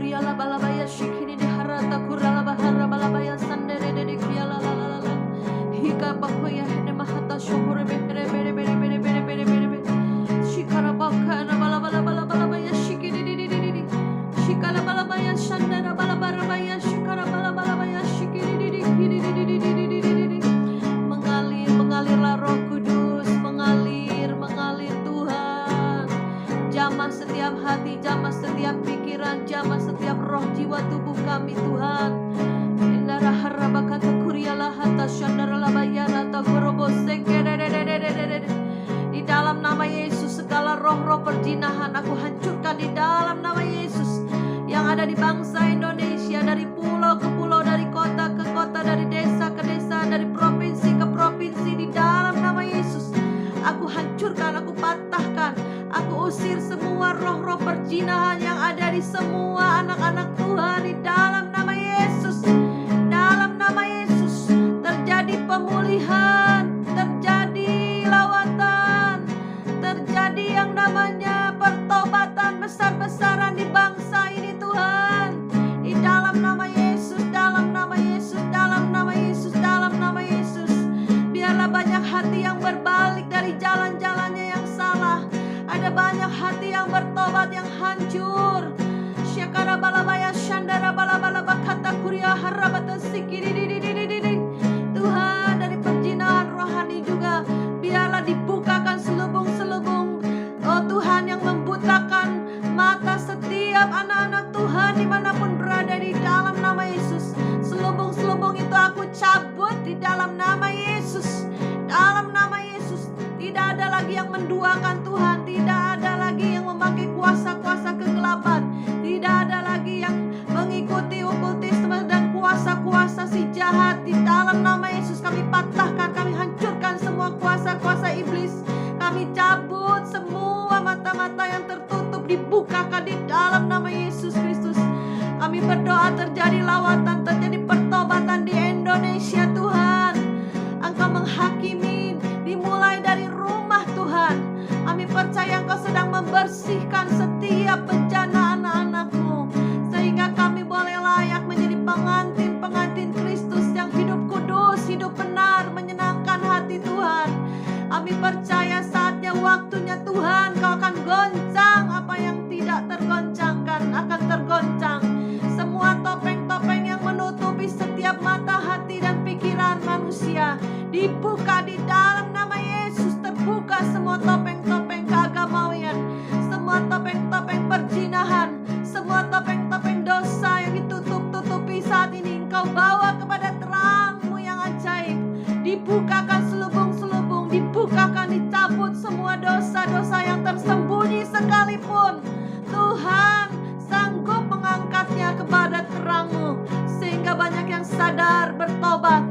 kuyala balabaya shikini di harata kurala bahara balabaya sandere de kuyala la la la. Hika bakuya hene mahata shukure bere bere bere bere bere bere bere. Shikara bakara balabala balabaya shikini di di di di. Shikala balabaya sandara balabaya shikara balabaya shikini di di di di di di di di. Mengalirlah Roh Kudus, mengalir Tuhan. Jamah setiap hati, jamah setiap pikiran, jamah setiap roh jiwa tubuh kami Tuhan. Indara harabakata kuriala hata shandarala bayara takorobo sengkerere. Di dalam nama Yesus segala roh-roh perjinahan aku hancurkan di dalam nama Yesus. Yang ada di bangsa Indonesia, dari pulau ke pulau, dari kota ke kota, dari desa ke desa, dari provinsi ke provinsi, di dalam nama Yesus aku hancurkan, aku patahkan, aku usir semua roh-roh perjinahan yang ada di semua anak-anak Tuhan di dalam nama Yesus. Dalam nama Yesus terjadi pemulihan, terjadi lawatan, terjadi yang namanya pertobatan besar-besaran di bangsa ini Tuhan. Di dalam nama Yesus, dalam nama Yesus, dalam nama Yesus, dalam nama Yesus. Biarlah banyak hati yang berbalik dari jalan-jalannya yang salah. Ada banyak hati yang bertobat yang hancur. Syakara balabaya shandara balabala bakata kuria harabata sikiri di. Tuhan, dari perjinahan rohani juga biarlah dibukakan selubung-selubung. Oh Tuhan, yang membutakan mata setiap anak-anak Tuhan dimanapun berada di dalam nama Yesus. Selubung-selubung itu aku cabut di dalam nama Yesus. Dalam nama Yesus tidak ada lagi yang menduakan Tuhan, tidak ada lagi yang memakai kuasa-kuasa kegelapan, tidak ada lagi yang mengikuti okultisme dan kuasa-kuasa si jahat. Di dalam nama Yesus kami patahkan, kami hancurkan semua kuasa-kuasa iblis. Kami cabut semua mata-mata yang tertutup, dibukakan di dalam nama Yesus Kristus. Kami berdoa terjadi lawatan, terjadi pertobatan di Indonesia Tuhan. Engkau menghakimi dimulai dari rumah Tuhan. Kami percaya Engkau sedang membersihkan setiap bencana anak-anak-Mu, sehingga kami boleh layak menjadi pengantin-pengantin Kristus yang hidup kudus, hidup benar, menyenangkan hati Tuhan. Kami percaya saatnya, waktunya Tuhan, Kau akan goncang apa yang tidak tergoncangkan, akan tergoncang. Semua topeng-topeng yang menutupi setiap mata, hati, dan pikiran manusia dibuka di dalam nama Yesus. Terbuka semua topeng-topeng keagamawian, semua topeng-topeng perjinahan, semua topeng-topeng dosa yang ditutup-tutupi saat ini Engkau bawa kepada terang-Mu yang ajaib. Dibukakan selubung-selubung, dibukakan, dicabut semua dosa-dosa yang tersembunyi sekalipun. Tuhan sanggup mengangkatnya kepada terang-Mu, sehingga banyak yang sadar, bertobat,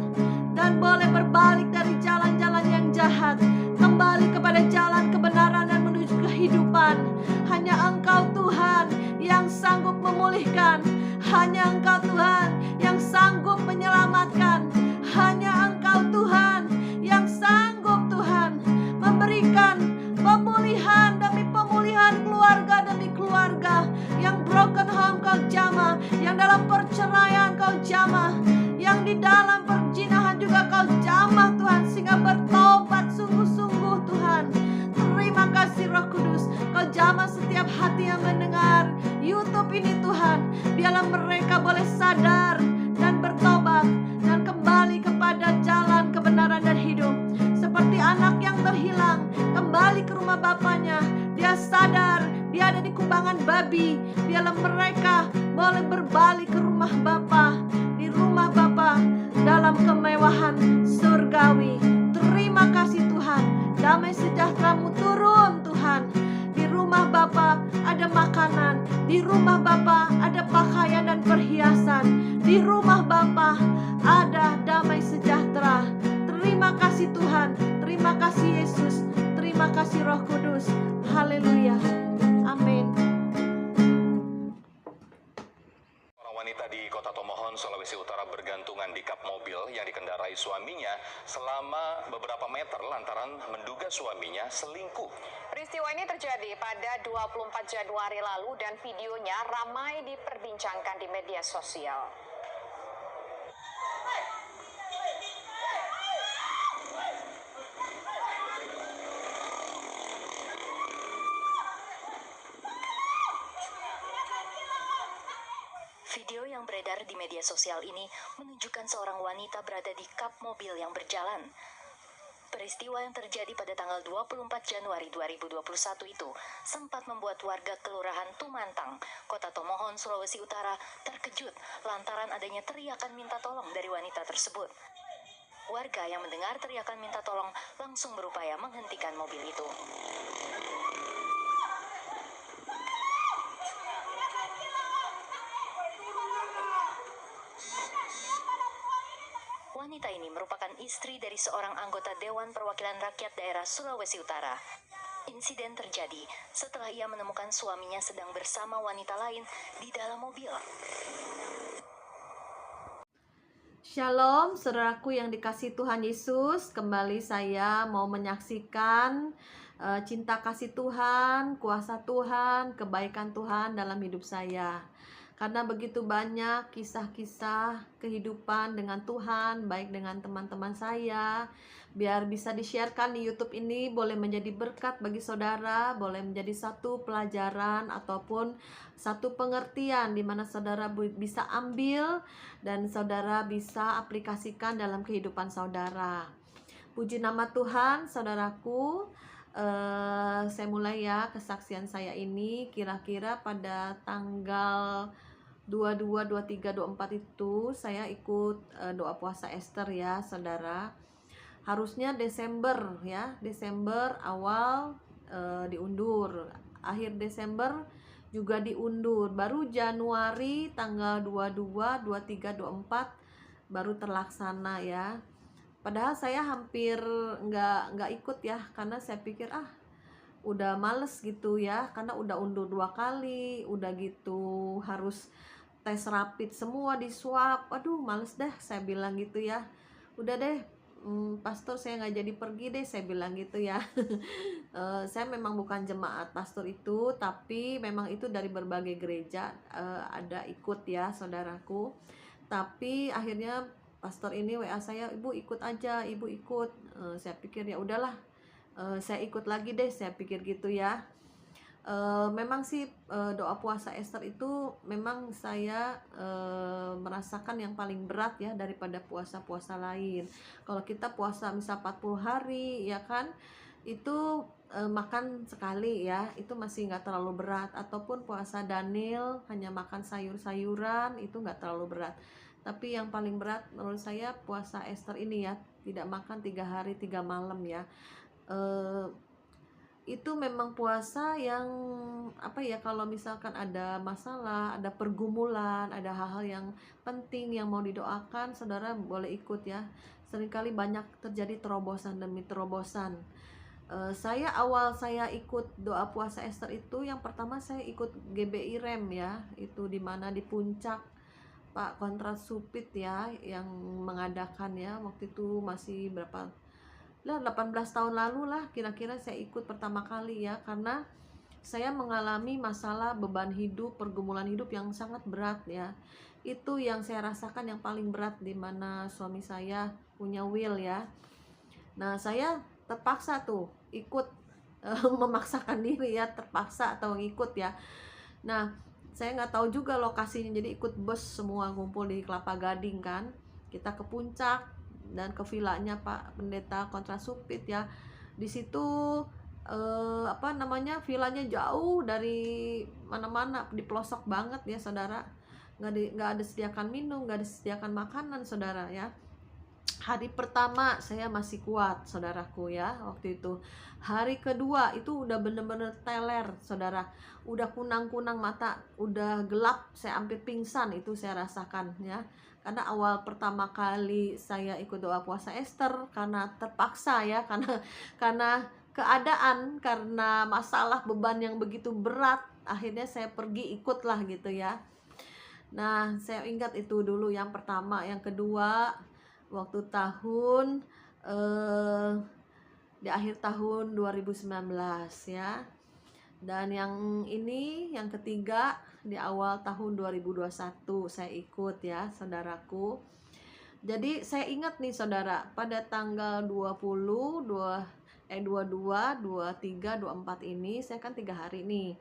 dan boleh berbalik dari jalan-jalan yang jahat, kembali kepada jalan kebenaran dan menuju kehidupan. Hanya Engkau Tuhan yang sanggup memulihkan, hanya Engkau Tuhan yang sanggup menyelamatkan, hanya Engkau Tuhan yang sanggup Tuhan memberikan pemulihan demi pemulihan, keluarga demi keluarga. Yang broken home Kau jamah, yang dalam perceraian Kau jamah, yang di dalam perjinahan juga Kau jamah Tuhan, sehingga bertobat sungguh-sungguh Tuhan. Terima kasih Roh Kudus, Kau jamah setiap hati yang mendengar YouTube ini Tuhan. Biarlah mereka boleh sadar dan bertobat dan kembali kepada jalan kebenaran dan hidup. Seperti anak yang terhilang kembali ke rumah bapaknya, dia sadar dia ada di kubangan babi. Biarlah mereka boleh berbalik ke rumah Bapa, di rumah Bapa dalam kemewahan surgawi. Terima kasih Tuhan, damai sejahtera-Mu turun Tuhan. Di rumah Bapa ada makanan, di rumah Bapa ada pakaian dan perhiasan, di rumah Bapa ada damai sejahtera. Terima kasih Tuhan, terima kasih Yesus, terima kasih Roh Kudus. Haleluya, amin. Seorang wanita wanita di Kota Tomohon, Sulawesi Utara bergantungan di kap mobil yang dikendarai suaminya selama beberapa meter lantaran menduga suaminya selingkuh. Peristiwa ini terjadi pada 24 Januari lalu dan videonya ramai diperbincangkan di media sosial. Video yang beredar di media sosial ini menunjukkan seorang wanita berada di kap mobil yang berjalan. Peristiwa yang terjadi pada tanggal 24 Januari 2021 itu sempat membuat warga Kelurahan Tumantang, Kota Tomohon, Sulawesi Utara terkejut lantaran adanya teriakan minta tolong dari wanita tersebut. Warga yang mendengar teriakan minta tolong langsung berupaya menghentikan mobil itu. Wanita ini merupakan istri dari seorang anggota Dewan Perwakilan Rakyat Daerah Sulawesi Utara. Insiden terjadi setelah ia menemukan suaminya sedang bersama wanita lain di dalam mobil. Shalom, saudaraku yang dikasihi Tuhan Yesus. Kembali saya mau menyaksikan cinta kasih Tuhan, kuasa Tuhan, kebaikan Tuhan dalam hidup saya. Karena begitu banyak kisah-kisah kehidupan dengan Tuhan, baik dengan teman-teman saya, biar bisa di-sharekan di YouTube ini, boleh menjadi berkat bagi saudara, boleh menjadi satu pelajaran ataupun satu pengertian di mana saudara bisa ambil dan saudara bisa aplikasikan dalam kehidupan saudara. Puji nama Tuhan, saudaraku. Saya mulai ya kesaksian saya ini kira-kira pada tanggal 22, 23, 24 itu saya ikut doa puasa Esther ya saudara. Harusnya Desember ya, Desember awal diundur, akhir Desember juga diundur, baru Januari tanggal 22, 23, 24 baru terlaksana ya. Padahal saya hampir nggak ikut ya, karena saya pikir udah males gitu ya, karena udah undur 2 kali, udah gitu harus tes rapid semua di swab, aduh males deh saya bilang gitu ya. Udah deh, pastor saya nggak jadi pergi deh saya bilang gitu ya. Saya memang bukan jemaat pastor itu, tapi memang itu dari berbagai gereja ada ikut ya saudaraku. Tapi akhirnya pastor ini WA saya, ibu ikut aja, ibu ikut. Saya pikir ya udahlah, saya ikut lagi deh, saya pikir gitu ya. Memang sih doa puasa Esther itu memang saya merasakan yang paling berat ya daripada puasa-puasa lain. Kalau kita puasa misal 40 hari ya kan, itu makan sekali ya, itu masih nggak terlalu berat. Ataupun puasa Daniel hanya makan sayur-sayuran, itu nggak terlalu berat. Tapi yang paling berat menurut saya puasa Esther ini ya, tidak makan 3 hari 3 malam ya. Itu memang puasa yang kalau misalkan ada masalah, ada pergumulan, ada hal-hal yang penting yang mau didoakan, saudara boleh ikut ya. Seringkali banyak terjadi terobosan demi terobosan. Awal saya ikut doa puasa Esther itu, yang pertama saya ikut GBI Rem ya, itu dimana di puncak Pak Kontras Supit ya yang mengadakan ya. Waktu itu masih berapa lah, 18 tahun lalu lah kira-kira saya ikut pertama kali ya, karena saya mengalami masalah beban hidup, pergumulan hidup yang sangat berat ya. Itu yang saya rasakan yang paling berat, di mana suami saya punya will ya. Nah saya terpaksa tuh ikut, memaksakan diri ya, terpaksa atau ngikut ya. Nah saya nggak tahu juga lokasinya, jadi ikut bus semua, ngumpul di Kelapa Gading kan. Kita ke puncak dan ke vilanya Pak Pendeta Kontras Supit ya. Di situ vilanya jauh dari mana-mana, di pelosok banget ya saudara. Nggak ada sediakan minum, nggak ada sediakan makanan saudara ya. Hari pertama saya masih kuat saudaraku ya waktu itu. Hari kedua itu udah bener-bener teler saudara, udah kunang-kunang mata, udah gelap, saya hampir pingsan, itu saya rasakan ya. Karena awal pertama kali saya ikut doa puasa Esther karena terpaksa ya, karena keadaan, karena masalah beban yang begitu berat, akhirnya saya pergi ikutlah gitu ya. Nah, saya ingat itu dulu yang pertama. Yang kedua, waktu tahun di akhir tahun 2019 ya. Dan yang ini yang ketiga di awal tahun 2021 saya ikut ya, saudaraku. Jadi saya ingat nih saudara, pada tanggal 22, 23, 24 ini saya kan 3 hari nih.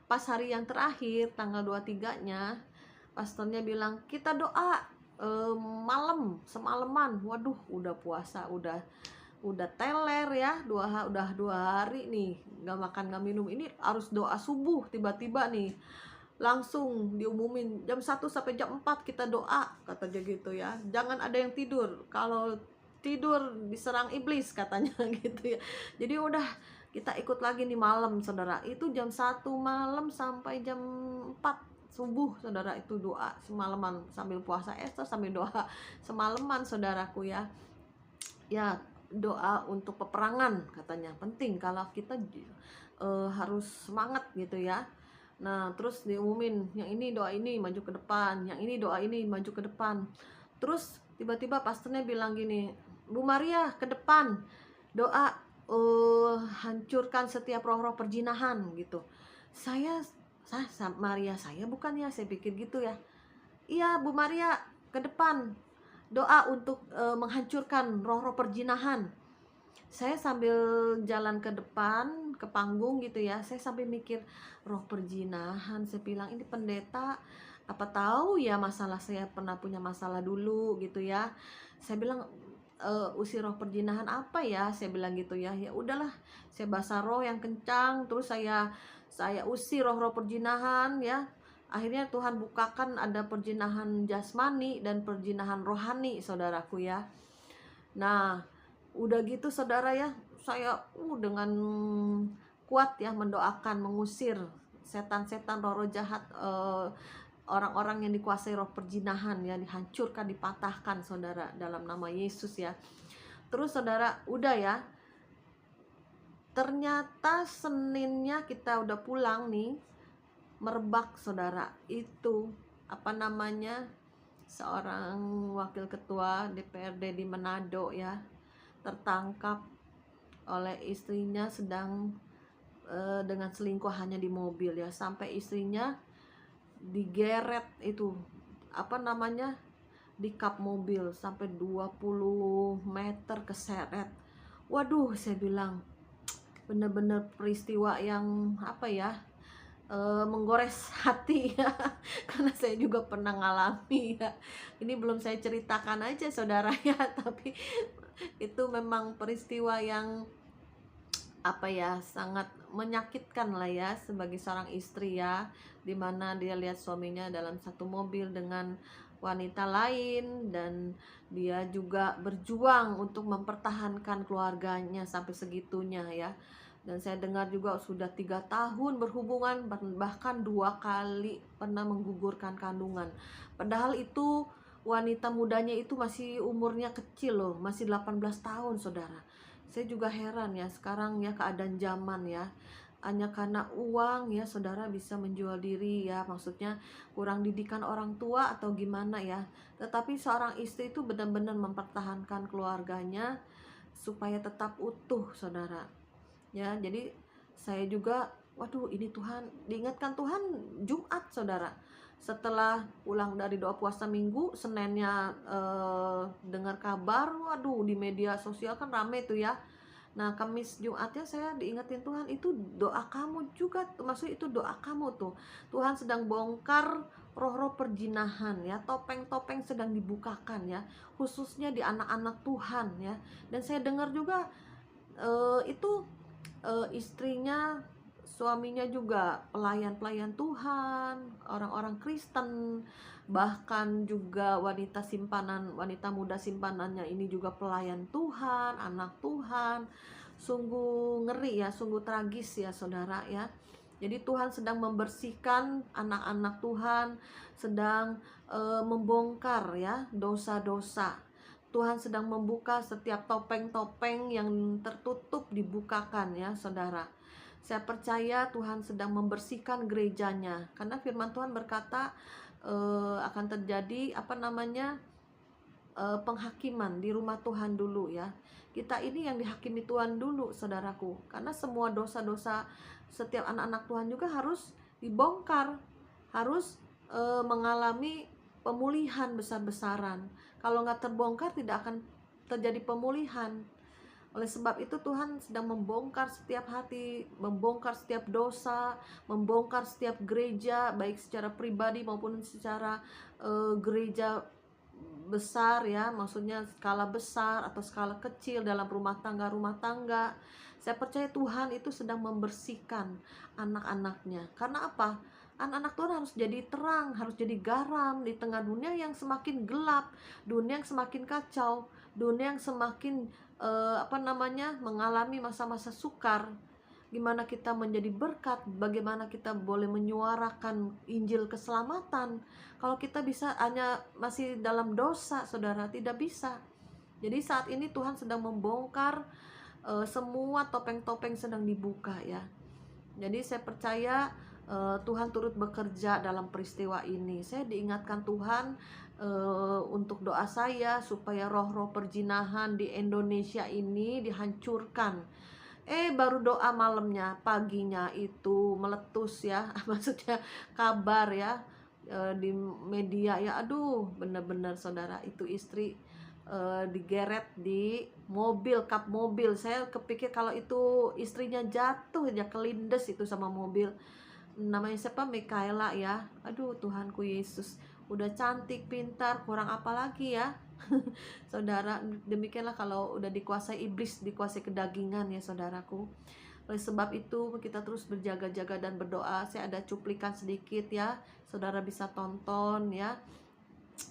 Pas hari yang terakhir tanggal 23-nya, pastornya bilang kita doa malam semalaman. Waduh, udah puasa, udah teler ya, udah 2 hari nih nggak makan nggak minum, ini harus doa subuh. Tiba-tiba nih langsung diumumin jam 1 sampai jam 4 kita doa, katanya gitu ya. Jangan ada yang tidur, kalau tidur diserang iblis katanya gitu ya. Jadi udah kita ikut lagi nih malam saudara, itu jam 1 malam sampai jam 4 subuh saudara, itu doa semalaman sambil puasa Esther, sambil doa semalaman saudaraku ya. Ya, doa untuk peperangan katanya penting kalau kita harus semangat gitu ya. Nah, terus diumumin yang ini doa ini maju ke depan, yang ini doa ini maju ke depan. Terus tiba-tiba pastornya bilang gini, Bu Maria ke depan doa hancurkan setiap roh-roh perjinahan gitu. Saya Maria saya bukan ya, saya pikir gitu ya. Iya Bu Maria ke depan doa untuk menghancurkan roh-roh perjinahan. Saya sambil jalan ke depan ke panggung gitu ya, saya sambil mikir roh perjinahan. Saya bilang ini pendeta apa tahu ya masalah, saya pernah punya masalah dulu gitu ya. Saya bilang usir roh perjinahan apa ya, saya bilang gitu ya. Ya udahlah, saya bahasa roh yang kencang, terus saya usir roh-roh perjinahan ya. Akhirnya Tuhan bukakan ada perjinahan jasmani dan perjinahan rohani saudaraku ya. Nah, udah gitu saudara ya, saya dengan kuat ya mendoakan mengusir setan-setan, roh-roh jahat, orang-orang yang dikuasai roh perjinahan ya, dihancurkan, dipatahkan saudara dalam nama Yesus ya. Terus saudara udah ya, ternyata Seninnya kita udah pulang nih, merebak saudara, itu apa namanya, seorang wakil ketua DPRD di Manado ya, tertangkap oleh istrinya sedang dengan selingkuhannya di mobil ya, sampai istrinya digeret itu apa namanya, di kap mobil sampai 20 meter keseret. Waduh, saya bilang bener-bener peristiwa yang apa ya, menggores hati ya. Karena saya juga pernah ngalami ya. Ini belum saya ceritakan aja saudara ya, tapi itu memang peristiwa yang apa ya, sangat menyakitkan lah ya sebagai seorang istri ya, dimana dia lihat suaminya dalam satu mobil dengan wanita lain, dan dia juga berjuang untuk mempertahankan keluarganya sampai segitunya ya. Dan saya dengar juga sudah 3 tahun berhubungan, bahkan 2 kali pernah menggugurkan kandungan. Padahal itu wanita mudanya itu masih umurnya kecil loh, masih 18 tahun saudara. Saya juga heran ya sekarang ya, keadaan zaman ya, hanya karena uang ya saudara bisa menjual diri ya, maksudnya kurang didikan orang tua atau gimana ya. Tetapi seorang istri itu benar-benar mempertahankan keluarganya supaya tetap utuh saudara ya. Jadi saya juga waduh, ini Tuhan, diingatkan Tuhan Jumat saudara, setelah pulang dari doa puasa Minggu, Seninnya dengar kabar, waduh di media sosial kan rame tuh ya. Nah, Kamis Jumatnya saya diingetin Tuhan, itu doa kamu juga, maksud itu doa kamu tuh. Tuhan sedang bongkar roh-roh perjinahan ya, topeng-topeng sedang dibukakan ya, khususnya di anak-anak Tuhan ya. Dan saya dengar juga itu istrinya, suaminya juga pelayan-pelayan Tuhan, orang-orang Kristen, bahkan juga wanita simpanan, wanita muda simpanannya ini juga pelayan Tuhan, anak Tuhan. Sungguh ngeri ya, sungguh tragis ya saudara ya. Jadi Tuhan sedang membersihkan anak-anak Tuhan, sedang membongkar ya dosa-dosa. Tuhan sedang membuka setiap topeng-topeng yang tertutup, dibukakan ya saudara. Saya percaya Tuhan sedang membersihkan gerejanya, karena firman Tuhan berkata akan terjadi penghakiman di rumah Tuhan dulu ya. Kita ini yang dihakimi Tuhan dulu, saudaraku, karena semua dosa-dosa setiap anak-anak Tuhan juga harus dibongkar, harus mengalami pemulihan besar-besaran. Kalau nggak terbongkar tidak akan terjadi pemulihan. Oleh sebab itu Tuhan sedang membongkar setiap hati, membongkar setiap dosa, membongkar setiap gereja, baik secara pribadi maupun secara gereja besar ya, maksudnya skala besar atau skala kecil dalam rumah tangga. Saya percaya Tuhan itu sedang membersihkan anak-anaknya. Karena apa? Anak-anak Tuhan harus jadi terang, harus jadi garam di tengah dunia yang semakin gelap, dunia yang semakin kacau, dunia yang semakin mengalami masa-masa sukar. Gimana kita menjadi berkat, bagaimana kita boleh menyuarakan Injil keselamatan. Kalau kita bisa hanya masih dalam dosa, saudara, tidak bisa. Jadi saat ini Tuhan sedang membongkar semua topeng-topeng sedang dibuka ya. Jadi saya percaya Tuhan turut bekerja dalam peristiwa ini. Saya diingatkan Tuhan untuk doa saya supaya roh-roh perjinahan di Indonesia ini dihancurkan. Baru doa malamnya, paginya itu meletus ya, maksudnya kabar ya di media ya. Aduh, benar-benar saudara, itu istri digeret di mobil, kap mobil. Saya kepikir kalau itu istrinya jatuh ya, kelindes itu sama mobil. Namanya siapa? Mikaela ya. Aduh, Tuhanku Yesus, udah cantik, pintar, kurang apa lagi ya. Saudara, demikianlah kalau udah dikuasai iblis, dikuasai kedagingan ya saudaraku. Oleh sebab itu kita terus berjaga-jaga dan berdoa. Saya ada cuplikan sedikit ya, saudara bisa tonton ya.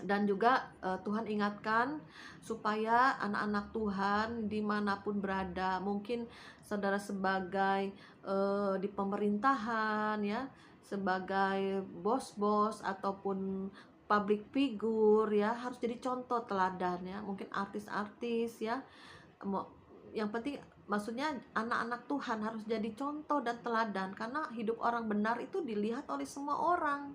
Dan juga Tuhan ingatkan supaya anak-anak Tuhan dimanapun berada, mungkin saudara sebagai di pemerintahan ya, sebagai bos-bos ataupun public figure ya, harus jadi contoh teladan ya. Mungkin artis-artis ya, yang penting maksudnya anak-anak Tuhan harus jadi contoh dan teladan, karena hidup orang benar itu dilihat oleh semua orang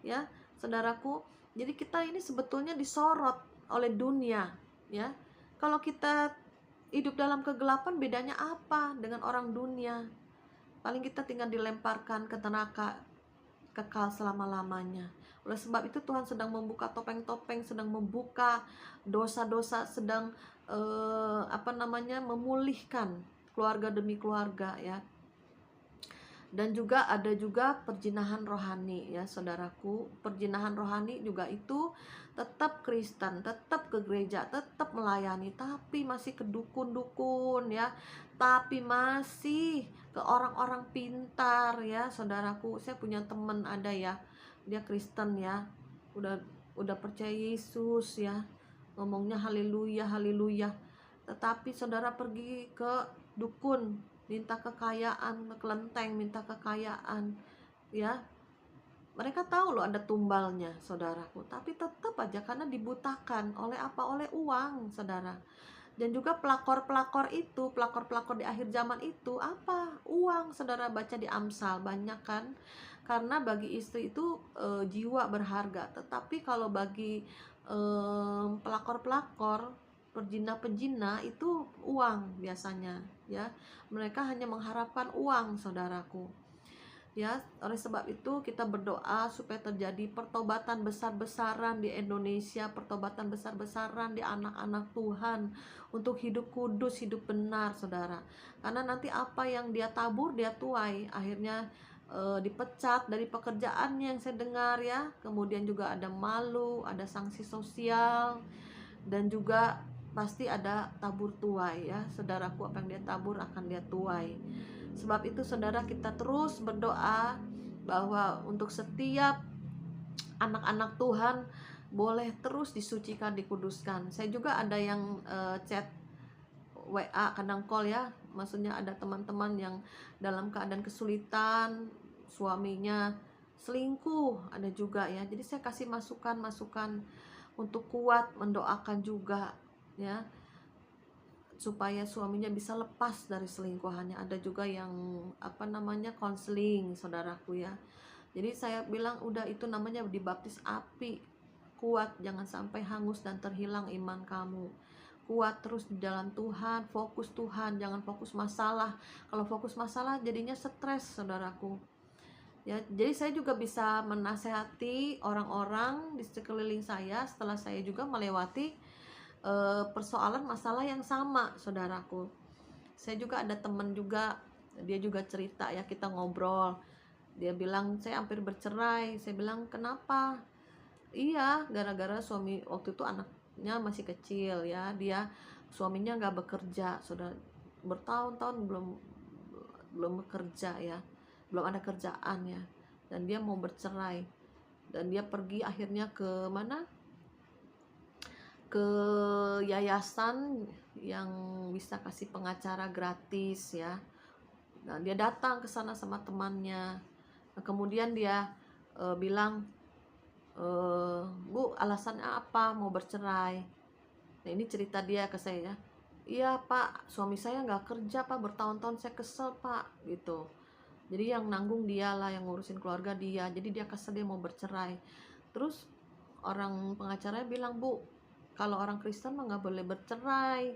ya, saudaraku. Jadi kita ini sebetulnya disorot oleh dunia ya. Kalau kita hidup dalam kegelapan, bedanya apa dengan orang dunia? Paling kita tinggal dilemparkan ke neraka kekal selama-lamanya. Oleh sebab itu Tuhan sedang membuka topeng-topeng, sedang membuka dosa-dosa, sedang memulihkan keluarga demi keluarga ya. Dan juga ada juga perjinahan rohani ya saudaraku. Perjinahan rohani juga itu tetap Kristen, tetap ke gereja, tetap melayani, tapi masih ke dukun-dukun ya, tapi masih ke orang-orang pintar ya saudaraku. Saya punya teman ada ya, dia Kristen ya, udah percaya Yesus ya, ngomongnya haleluya haleluya, tetapi saudara pergi ke dukun, minta kekayaan, kelenteng minta kekayaan ya. Mereka tahu loh ada tumbalnya saudaraku, tapi tetap aja karena dibutakan oleh apa? Oleh uang saudara. Dan juga pelakor-pelakor itu, pelakor-pelakor di akhir zaman itu apa? Uang saudara. Baca di Amsal banyak kan, karena bagi istri itu jiwa berharga, tetapi kalau bagi pelakor-pelakor, pejina itu uang biasanya ya. Mereka hanya mengharapkan uang saudaraku ya. Oleh sebab itu kita berdoa supaya terjadi pertobatan besar-besaran di Indonesia, pertobatan besar-besaran di anak-anak Tuhan untuk hidup kudus, hidup benar saudara. Karena nanti apa yang dia tabur dia tuai. Akhirnya dipecat dari pekerjaannya yang saya dengar ya. Kemudian juga ada malu, ada sanksi sosial, dan juga pasti ada tabur tuai ya saudaraku. Apa yang dia tabur akan dia tuai. Sebab itu saudara, kita terus berdoa bahwa untuk setiap anak-anak Tuhan boleh terus disucikan, dikuduskan. Saya juga ada yang chat WA, kadang call ya, maksudnya ada teman-teman yang dalam keadaan kesulitan, suaminya selingkuh, ada juga ya. Jadi saya kasih masukan untuk kuat mendoakan juga ya, supaya suaminya bisa lepas dari selingkuhannya. Ada juga yang konseling saudaraku ya. Jadi saya bilang udah, itu namanya dibaptis api, kuat, jangan sampai hangus dan terhilang iman kamu. Kuat terus di dalam Tuhan, fokus Tuhan, jangan fokus masalah. Kalau fokus masalah jadinya stres, saudaraku. Ya, jadi saya juga bisa menasehati orang-orang di sekeliling saya setelah saya juga melewati persoalan masalah yang sama, saudaraku. Saya juga ada teman juga, dia juga cerita ya, kita ngobrol. Dia bilang saya hampir bercerai. Saya bilang kenapa? Iya, gara-gara suami waktu itu anaknya masih kecil ya, suaminya nggak bekerja, sudah bertahun-tahun belum bekerja ya, belum ada kerjaan ya, dan dia mau bercerai, dan dia pergi akhirnya ke mana, ke yayasan yang bisa kasih pengacara gratis ya. Nah, dia datang ke sana sama temannya. Nah, kemudian dia bilang, Bu, alasannya apa mau bercerai? Nah, ini cerita dia ke saya ya. Iya Pak, suami saya nggak kerja Pak, bertahun-tahun, saya kesel Pak, gitu. Jadi yang nanggung dia lah, yang ngurusin keluarga dia, jadi dia kesel, dia mau bercerai. Terus orang pengacaranya bilang, Bu, kalau orang Kristen mah nggak boleh bercerai,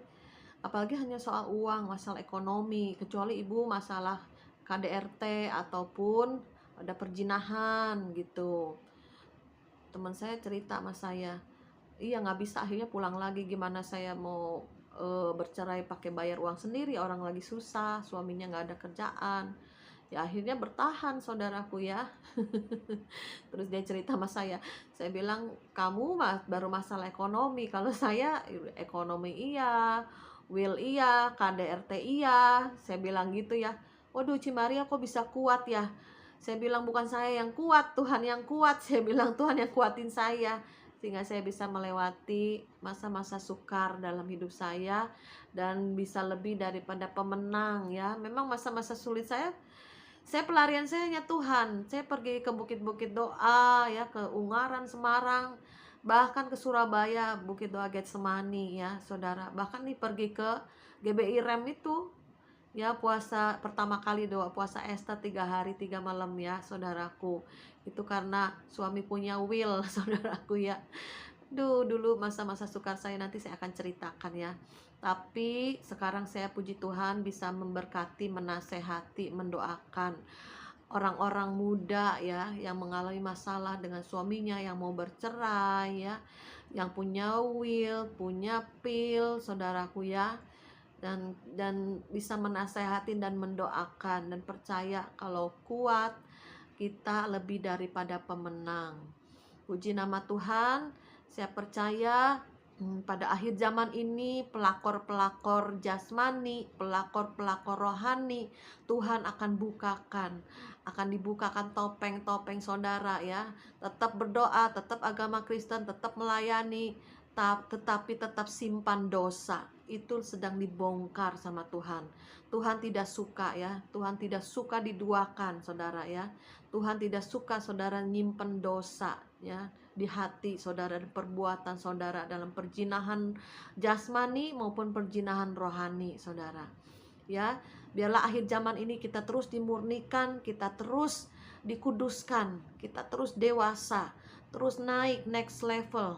apalagi hanya soal uang, masalah ekonomi, kecuali ibu masalah KDRT ataupun ada perjinahan gitu. Teman saya cerita sama saya, iya nggak bisa, akhirnya pulang lagi, gimana saya mau bercerai pakai bayar uang sendiri, orang lagi susah, suaminya nggak ada kerjaan. Ya akhirnya bertahan, saudaraku ya. Terus dia cerita sama saya bilang, kamu baru masalah ekonomi, kalau saya ekonomi iya, will iya, KDRT iya. Saya bilang gitu ya. Waduh, Cimaria kok bisa kuat ya? Saya bilang bukan saya yang kuat, Tuhan yang kuat. Saya bilang Tuhan yang kuatin saya, sehingga saya bisa melewati masa-masa sukar dalam hidup saya dan bisa lebih daripada pemenang ya. Memang masa-masa sulit saya pelarian saya hanya Tuhan. Saya pergi ke bukit-bukit doa ya, ke Ungaran, Semarang, bahkan ke Surabaya, Bukit Doa Getsemani ya saudara. Bahkan nih pergi ke GBI Rem itu ya, puasa pertama kali, doa puasa Esta 3 hari 3 malam ya saudaraku. Itu karena suami punya will saudaraku ya. Dulu masa-masa sukar saya nanti saya akan ceritakan ya. Tapi sekarang saya puji Tuhan bisa memberkati, menasehati, mendoakan orang-orang muda ya yang mengalami masalah dengan suaminya, yang mau bercerai ya, yang punya will, punya pil, saudaraku ya. Dan bisa menasehatin dan mendoakan dan percaya kalau kuat, kita lebih daripada pemenang. Puji nama Tuhan. Saya percaya pada akhir zaman ini pelakor-pelakor jasmani, pelakor-pelakor rohani Tuhan akan dibukakan topeng-topeng saudara ya. Tetap berdoa, tetap agama Kristen, tetap melayani, tetapi tetap simpan dosa. Itu sedang dibongkar sama Tuhan. Tuhan tidak suka ya, Tuhan tidak suka diduakan saudara ya. Tuhan tidak suka saudara nyimpen dosa ya di hati saudara, dan perbuatan saudara dalam perjinahan jasmani maupun perjinahan rohani saudara ya. Biarlah akhir zaman ini kita terus dimurnikan, kita terus dikuduskan, kita terus dewasa, terus naik next level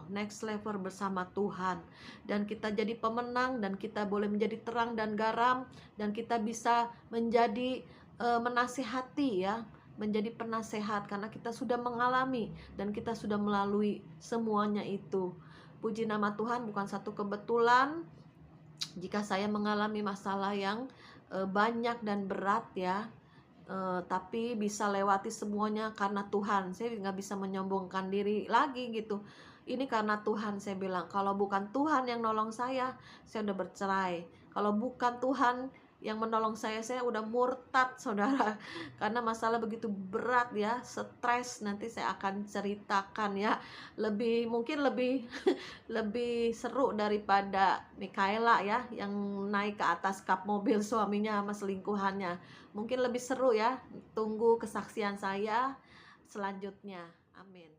bersama Tuhan, dan kita jadi pemenang, dan kita boleh menjadi terang dan garam, dan kita bisa menjadi menasehati ya, menjadi penasehat, karena kita sudah mengalami dan kita sudah melalui semuanya itu. Puji nama Tuhan, bukan satu kebetulan jika saya mengalami masalah yang banyak dan berat ya, tapi bisa lewati semuanya karena Tuhan. Saya nggak bisa menyombongkan diri lagi gitu. Ini karena Tuhan, saya bilang. Kalau bukan Tuhan yang nolong saya udah bercerai. Kalau bukan Tuhan yang menolong saya udah murtad saudara. Karena masalah begitu berat ya, stres. Nanti saya akan ceritakan ya, mungkin lebih lebih seru daripada Mikaela ya, yang naik ke atas kap mobil suaminya sama selingkuhannya. Mungkin lebih seru ya. Tunggu kesaksian saya selanjutnya. Amin.